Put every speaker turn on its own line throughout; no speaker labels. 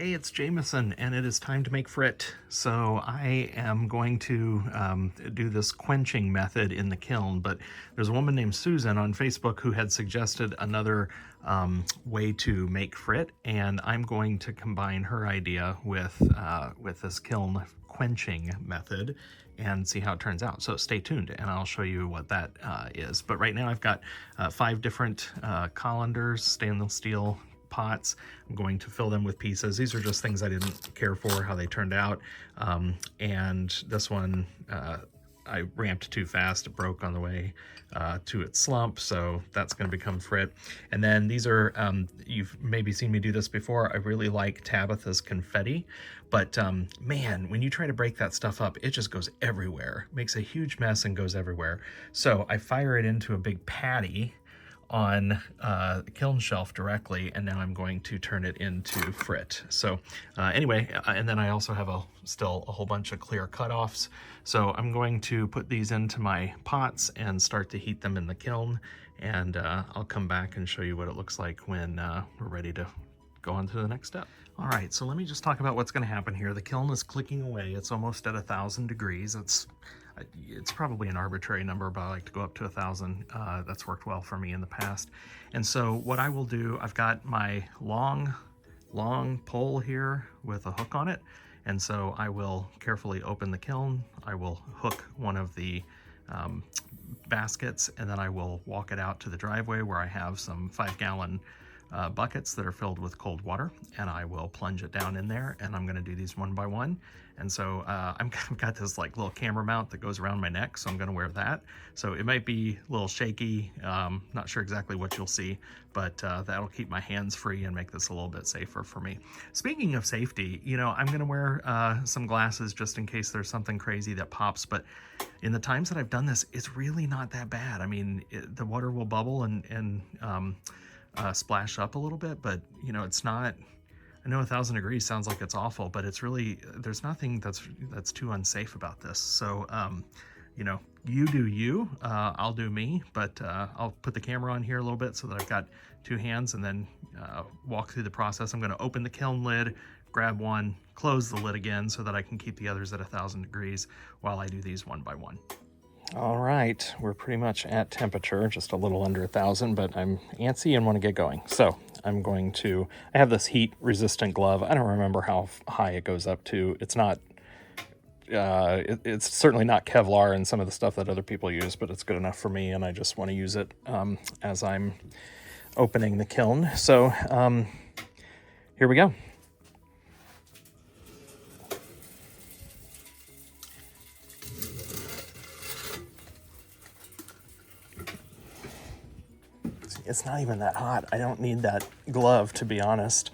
Hey, it's Jamaison, and it is time to make frit. So I am going to do this quenching method in the kiln, but there's a woman named Susan on Facebook who had suggested another way to make frit, and I'm going to combine her idea with this kiln quenching method and see how it turns out. So stay tuned and I'll show you what that is. But right now I've got 5 different colanders, stainless steel pots. I'm going to fill them with pieces. These are just things I didn't care for how they turned out. And this one I ramped too fast. It broke on the way to its slump, so that's going to become frit. And then these are, you've maybe seen me do this before. I really like Tabitha's confetti, but man, when you try to break that stuff up, it just goes everywhere. Makes a huge mess and goes everywhere. So I fire it into a big patty on the kiln shelf directly, and now I'm going to turn it into frit. So anyway, and then I also have still a whole bunch of clear cutoffs. So I'm going to put these into my pots and start to heat them in the kiln, and I'll come back and show you what it looks like when we're ready to go on to the next step. All right, so let me just talk about what's going to happen here. The kiln is clicking away. It's almost at 1,000 degrees. It's probably an arbitrary number, but I like to go up to 1,000. That's worked well for me in the past. And so what I will do, I've got my long pole here with a hook on it. And so I will carefully open the kiln. I will hook one of the baskets, and then I will walk it out to the driveway where I have some 5-gallon buckets that are filled with cold water, and I will plunge it down in there, and I'm going to do these one by one. And so I've got this like little camera mount that goes around my neck, so I'm going to wear that. So it might be a little shaky, not sure exactly what you'll see, but that'll keep my hands free and make this a little bit safer for me. Speaking of safety, you know, I'm going to wear some glasses just in case there's something crazy that pops, but in the times that I've done this, it's really not that bad. I mean, the water will bubble and splash up a little bit, but you know, it's not, I know 1,000 degrees sounds like it's awful, but it's really, there's nothing that's too unsafe about this. So you know, you do you, I'll do me, but I'll put the camera on here a little bit so that I've got 2 hands, and then walk through the process. I'm going to open the kiln lid, grab one, close the lid again so that I can keep the others at 1,000 degrees while I do these one by one. All right, we're pretty much at temperature, just a little under 1,000, but I'm antsy and want to get going. So I'm going to, I have this heat resistant glove. I don't remember how high it goes up to. It's not, it's certainly not Kevlar and some of the stuff that other people use, but it's good enough for me, and I just want to use it as I'm opening the kiln. So here we go. It's not even that hot. I don't need that glove, to be honest.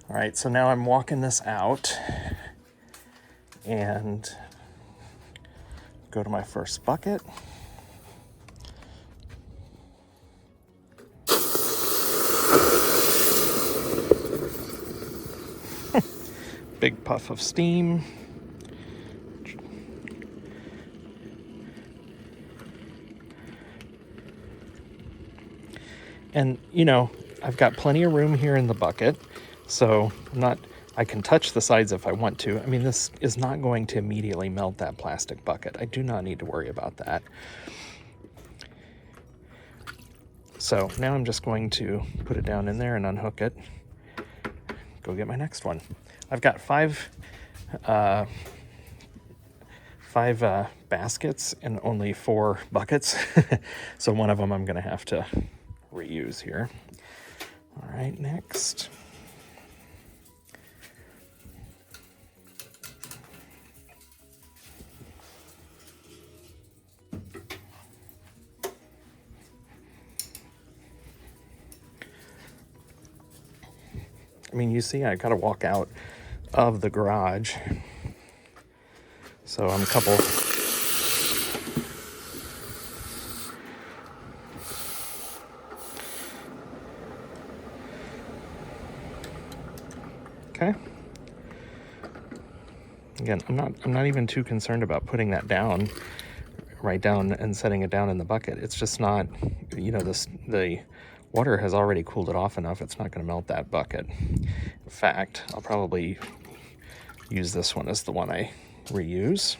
All right, so now I'm walking this out and go to my first bucket. Big puff of steam. And, you know, I've got plenty of room here in the bucket, so I can touch the sides if I want to. I mean, this is not going to immediately melt that plastic bucket. I do not need to worry about that. So now I'm just going to put it down in there and unhook it. Go get my next one. I've got 5 baskets and only 4 buckets. So one of them I'm going to have to reuse here. All right, next. I mean, you see, I got to walk out of the garage. So I'm a couple. Okay. Again, I'm not even too concerned about putting that down, right down and setting it down in the bucket. It's just not, you know, the Water has already cooled it off enough, it's not going to melt that bucket. In fact, I'll probably use this one as the one I reuse.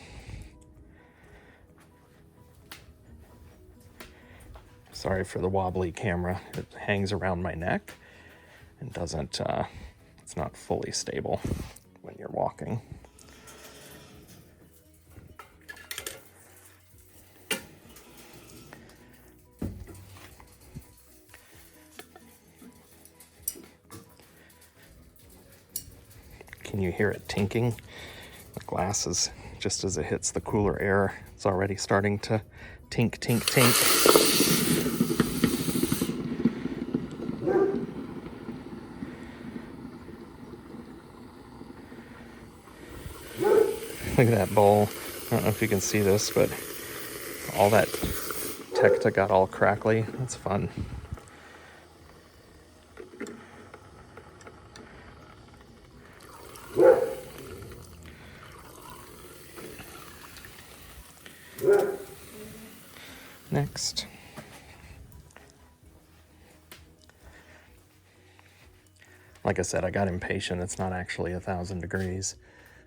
Sorry for the wobbly camera. It hangs around my neck and doesn't, it's not fully stable when you're walking. Can you hear it tinking? The glass is, just as it hits the cooler air, it's already starting to tink, tink, tink. Look at that bowl. I don't know if you can see this, but all that tecta got all crackly. That's fun. Next. Like I said, I got impatient. It's not actually 1,000 degrees.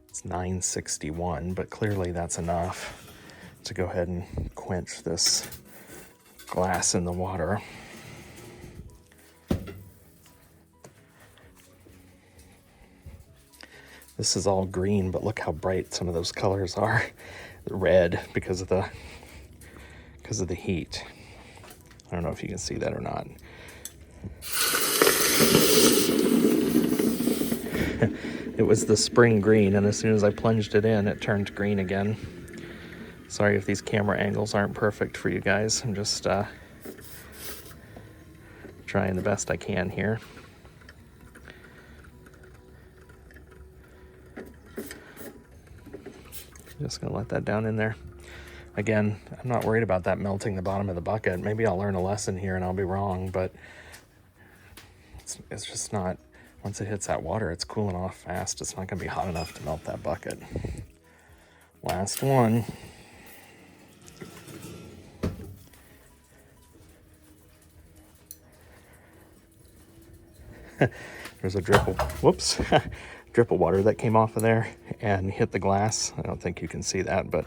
It's 961, but clearly that's enough to go ahead and quench this glass in the water. This is all green, but look how bright some of those colors are. Red because of the heat. I don't know if you can see that or not. It was the spring green, and as soon as I plunged it in, it turned green again. Sorry if these camera angles aren't perfect for you guys. I'm just trying the best I can here. Just gonna let that down in there. Again, I'm not worried about that melting the bottom of the bucket. Maybe I'll learn a lesson here and I'll be wrong, but it's just not, once it hits that water, it's cooling off fast. It's not gonna be hot enough to melt that bucket. Last one. There's a drip of, whoops, drip of water that came off of there and hit the glass. I don't think you can see that, but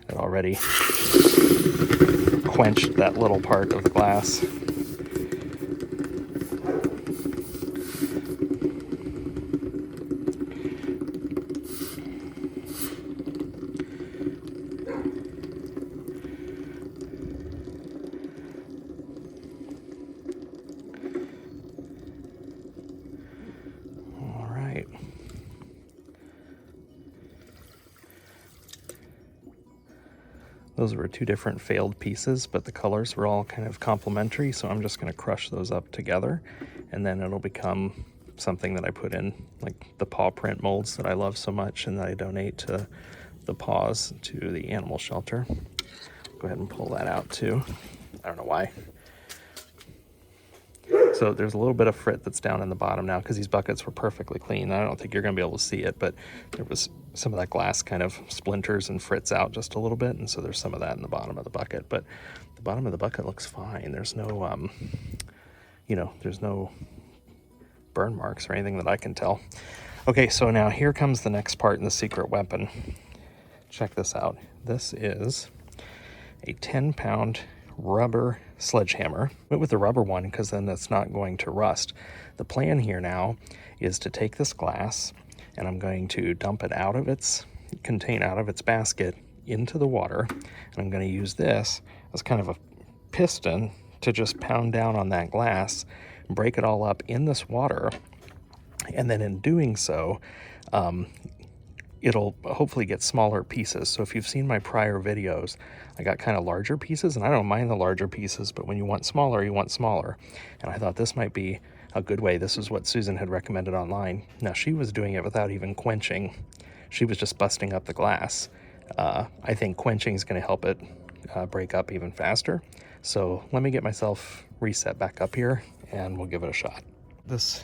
it already quenched that little part of the glass. Those were two different failed pieces, but the colors were all kind of complementary, so I'm just going to crush those up together, and then it'll become something that I put in, like the paw print molds that I love so much and that I donate to the paws to the animal shelter. Go ahead and pull that out too. I don't know why. So there's a little bit of frit that's down in the bottom now because these buckets were perfectly clean. I don't think you're going to be able to see it, but there was some of that glass kind of splinters and frits out just a little bit, and so there's some of that in the bottom of the bucket. But the bottom of the bucket looks fine. There's no, there's no burn marks or anything that I can tell. Okay, so now here comes the next part in the secret weapon. Check this out. This is a 10-pound rubber sledgehammer. Went with the rubber one because then it's not going to rust. The plan here now is to take this glass and I'm going to dump it out of its basket into the water, and I'm going to use this as kind of a piston to just pound down on that glass and break it all up in this water, and then in doing so it'll hopefully get smaller pieces. So if you've seen my prior videos, I got kind of larger pieces, and I don't mind the larger pieces, but when you want smaller, you want smaller. And I thought this might be a good way. This is what Susan had recommended online. Now, she was doing it without even quenching. She was just busting up the glass. I think quenching is going to help it break up even faster. So let me get myself reset back up here and we'll give it a shot. This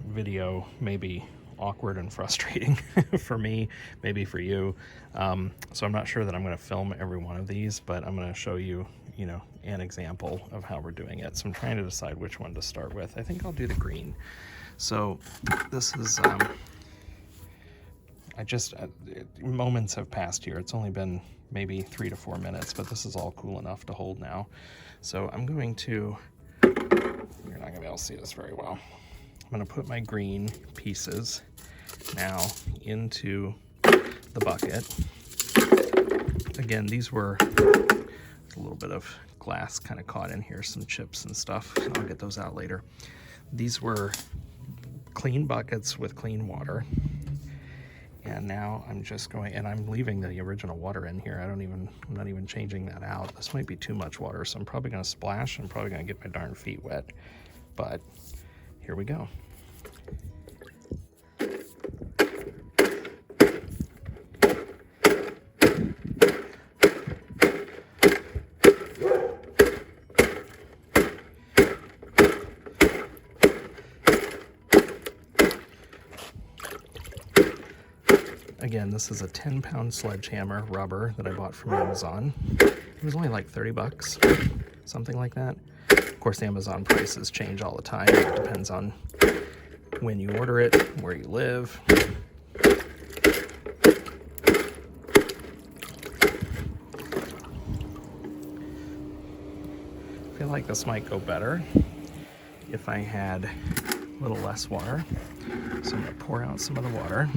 video may be awkward and frustrating for me, maybe for you. So I'm not sure that I'm going to film every one of these, but I'm going to show you, you know, an example of how we're doing it. So I'm trying to decide which one to start with. I think I'll do the green. So this is, moments have passed here. It's only been maybe 3 to 4 minutes, but this is all cool enough to hold now. So I'm going to, you're not gonna be able to see this very well. I'm gonna put my green pieces now into the bucket. Again, these were a little bit of glass kind of caught in here, some chips and stuff. I'll get those out later. These were clean buckets with clean water. And now I'm just going, and I'm leaving the original water in here. I'm not even changing that out. This might be too much water, so I'm probably gonna splash. I'm probably gonna get my darn feet wet, but here we go. Again, this is a 10-pound sledgehammer rubber that I bought from Amazon. It was only like 30 bucks, something like that. Of course, Amazon prices change all the time. It depends on when you order it, where you live. I feel like this might go better if I had a little less water. So I'm gonna pour out some of the water.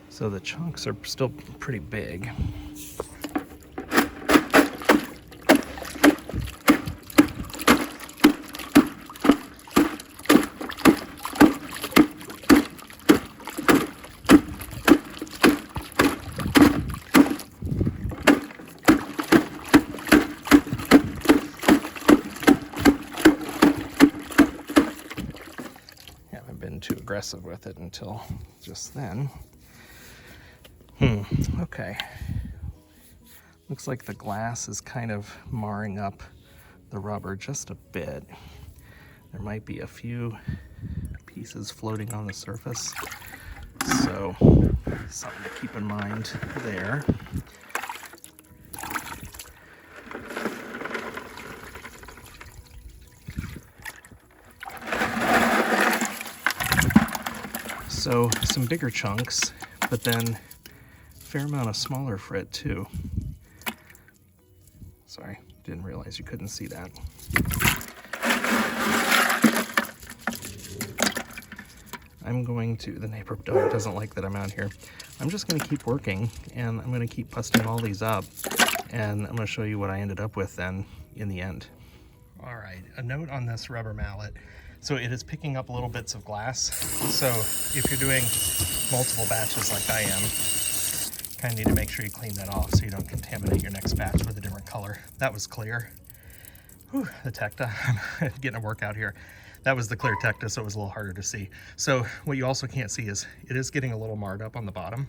So the chunks are still pretty big. Haven't been too aggressive with it until just then. Okay. Looks like the glass is kind of marring up the rubber just a bit. There might be a few pieces floating on the surface, so something to keep in mind there. So some bigger chunks, but then fair amount of smaller frit too. Sorry, didn't realize you couldn't see that. I'm going to, the neighbor dog doesn't like that I'm out here. I'm just gonna keep working, and I'm gonna keep busting all these up, and I'm gonna show you what I ended up with then in the end. All right, a note on this rubber mallet. So it is picking up little bits of glass. So if you're doing multiple batches like I am, kind of need to make sure you clean that off so you don't contaminate your next batch with a different color. That was clear. Whew, the Tecta, I'm getting a workout here. That was the clear Tecta, so it was a little harder to see. So what you also can't see is it is getting a little marred up on the bottom.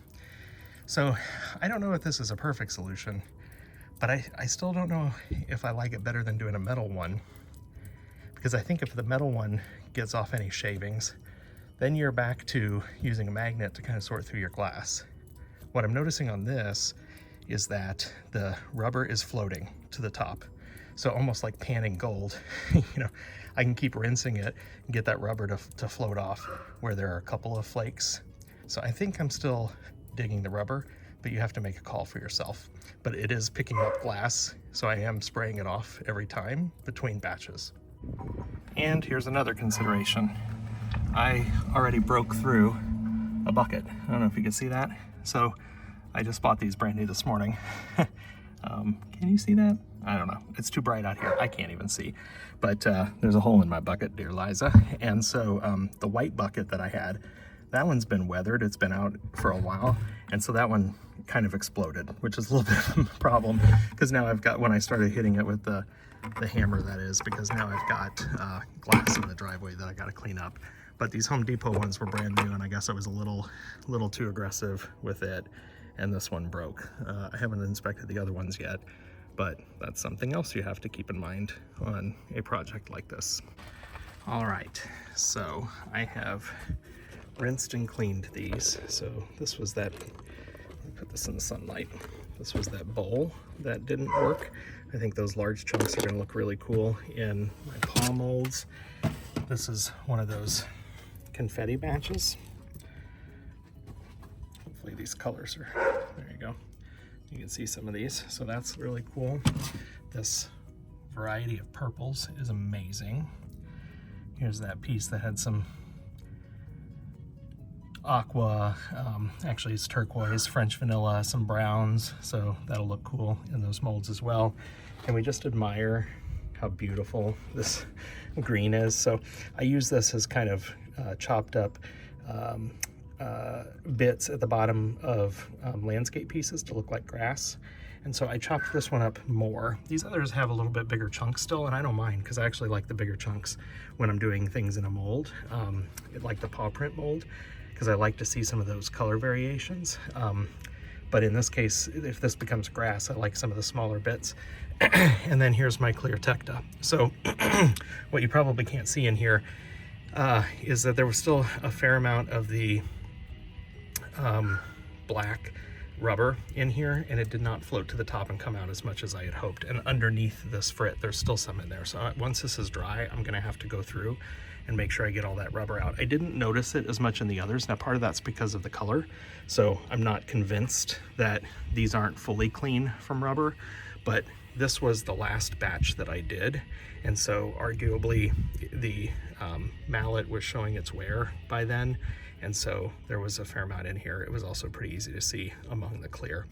So I don't know if this is a perfect solution, but I still don't know if I like it better than doing a metal one, because I think if the metal one gets off any shavings, then you're back to using a magnet to kind of sort through your glass. What I'm noticing on this is that the rubber is floating to the top. So almost like panning gold, you know, I can keep rinsing it and get that rubber to float off where there are a couple of flakes. So I think I'm still digging the rubber, but you have to make a call for yourself. But it is picking up glass, so I am spraying it off every time between batches. And here's another consideration. I already broke through a bucket. I don't know if you can see that. So I just bought these brand new this morning. Can you see that? I don't know. It's too bright out here. I can't even see. But there's a hole in my bucket, dear Liza. And so the white bucket that I had, that one's been weathered. It's been out for a while. And so that one kind of exploded, which is a little bit of a problem, because now I've got, when I started hitting it with the hammer, that is, because now I've got glass in the driveway that I got to clean up. But these Home Depot ones were brand new, and I guess I was a little too aggressive with it, and this one broke. I haven't inspected the other ones yet, but that's something else you have to keep in mind on a project like this. All right, so I have rinsed and cleaned these. So this was that, let me put this in the sunlight. This was that bowl that didn't work. I think those large chunks are gonna look really cool in my paw molds. This is one of those confetti batches. Hopefully these colors are, there you go. You can see some of these, so that's really cool. This variety of purples is amazing. Here's that piece that had some aqua, actually it's turquoise, French vanilla, some browns, so that'll look cool in those molds as well. And we just admire how beautiful this green is. So I use this as kind of chopped up bits at the bottom of landscape pieces to look like grass. And so I chopped this one up more. These others have a little bit bigger chunks still, and I don't mind because I actually like the bigger chunks when I'm doing things in a mold, like the paw print mold, because I like to see some of those color variations. But in this case, if this becomes grass, I like some of the smaller bits. And then here's my clear tecta. So what you probably can't see in here is that there was still a fair amount of the black rubber in here, and it did not float to the top and come out as much as I had hoped. And underneath this frit, there's still some in there. So once this is dry, I'm gonna have to go through and make sure I get all that rubber out. I didn't notice it as much in the others. Now, part of that's because of the color. So I'm not convinced that these aren't fully clean from rubber, but this was the last batch that I did. And so arguably the mallet was showing its wear by then. And so there was a fair amount in here. It was also pretty easy to see among the clear.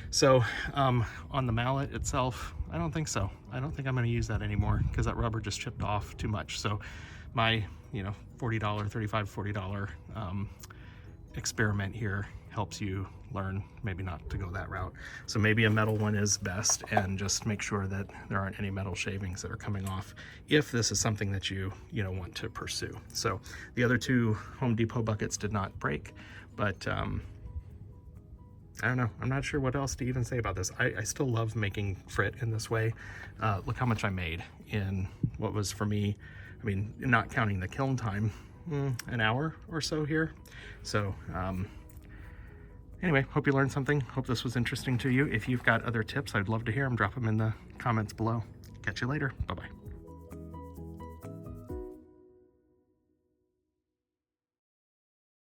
So on the mallet itself, I don't think so. I don't think I'm gonna use that anymore because that rubber just chipped off too much. So my, $40, $35, $40 experiment here helps you learn maybe not to go that route. So maybe a metal one is best, and just make sure that there aren't any metal shavings that are coming off if this is something that you want to pursue. So the other two Home Depot buckets did not break, but I don't know. I'm not sure what else to even say about this. I still love making frit in this way. Look how much I made in what was, for me, I mean, not counting the kiln time, an hour or so here. So anyway, hope you learned something. Hope this was interesting to you. If you've got other tips, I'd love to hear them. Drop them in the comments below. Catch you later. Bye-bye.